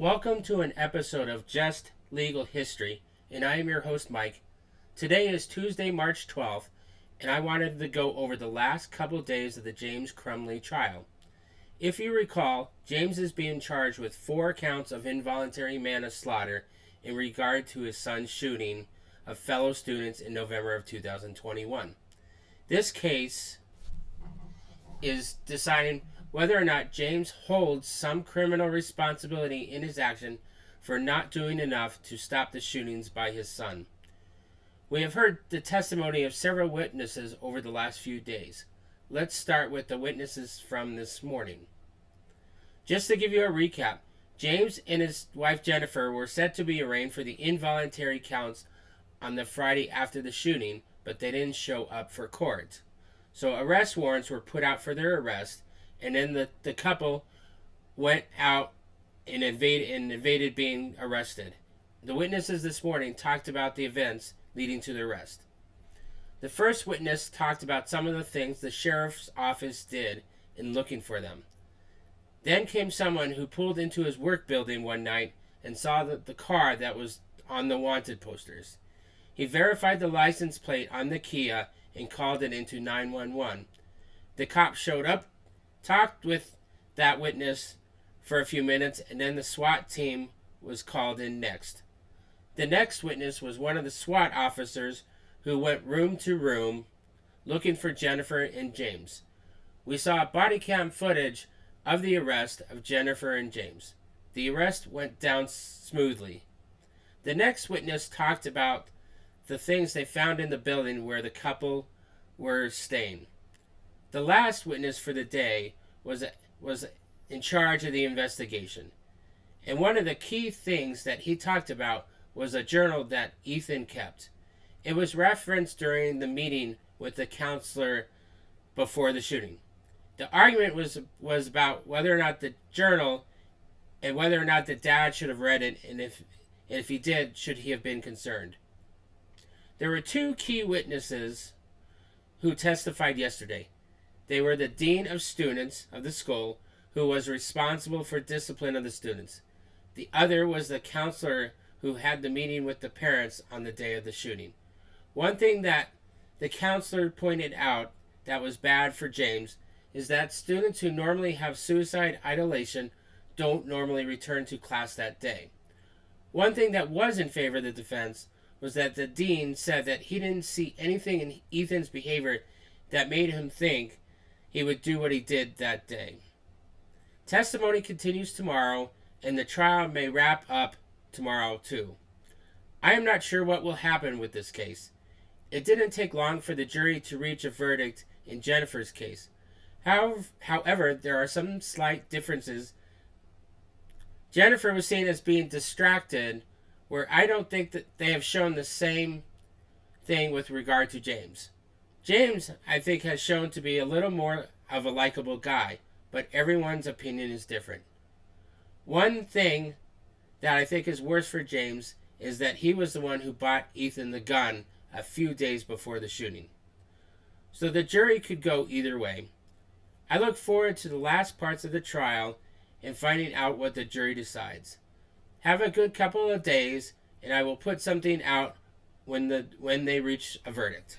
Welcome to an episode of Just Legal History, and I am your host, Mike. Today is Tuesday, March 12th, and I wanted to go over the last couple days of the James Crumbley trial. If you recall, James is being charged with 4 counts of involuntary manslaughter in regard to his son's shooting of fellow students in November of 2021. This case is deciding whether or not James holds some criminal responsibility in his action for not doing enough to stop the shootings by his son. We have heard the testimony of several witnesses over the last few days. Let's start with the witnesses from this morning. Just to give you a recap, James and his wife Jennifer were set to be arraigned for the involuntary counts on the Friday after the shooting, but they didn't show up for court. So arrest warrants were put out for their arrest, and then the couple went out and evaded being arrested. The witnesses this morning talked about the events leading to the arrest. The first witness talked about some of the things the sheriff's office did in looking for them. Then came someone who pulled into his work building one night and saw the car that was on the wanted posters. He verified the license plate on the Kia and called it into 911. The cop showed up, talked with that witness for a few minutes, and then the SWAT team was called in next. The next witness was one of the SWAT officers who went room to room looking for Jennifer and James. We saw body cam footage of the arrest of Jennifer and James. The arrest went down smoothly. The next witness talked about the things they found in the building where the couple were staying. The last witness for the day was in charge of the investigation. And one of the key things that he talked about was a journal that Ethan kept. It was referenced during the meeting with the counselor before the shooting. The argument was about whether or not the journal and whether or not the dad should have read it, and if he did, should he have been concerned. There were 2 key witnesses who testified yesterday. They were the dean of students of the school, who was responsible for discipline of the students. The other was the counselor who had the meeting with the parents on the day of the shooting. One thing that the counselor pointed out that was bad for James is that students who normally have suicide ideation don't normally return to class that day. One thing that was in favor of the defense was that the dean said that he didn't see anything in Ethan's behavior that made him think he would do what he did that day. Testimony continues tomorrow, and the trial may wrap up tomorrow too. I am not sure what will happen with this case. It didn't take long for the jury to reach a verdict in Jennifer's case. However, there are some slight differences. Jennifer was seen as being distracted, where I don't think that they have shown the same thing with regard to James. James, I think, has shown to be a little more of a likable guy, but everyone's opinion is different. One thing that I think is worse for James is that he was the one who bought Ethan the gun a few days before the shooting. So the jury could go either way. I look forward to the last parts of the trial and finding out what the jury decides. Have a good couple of days, and I will put something out when they reach a verdict.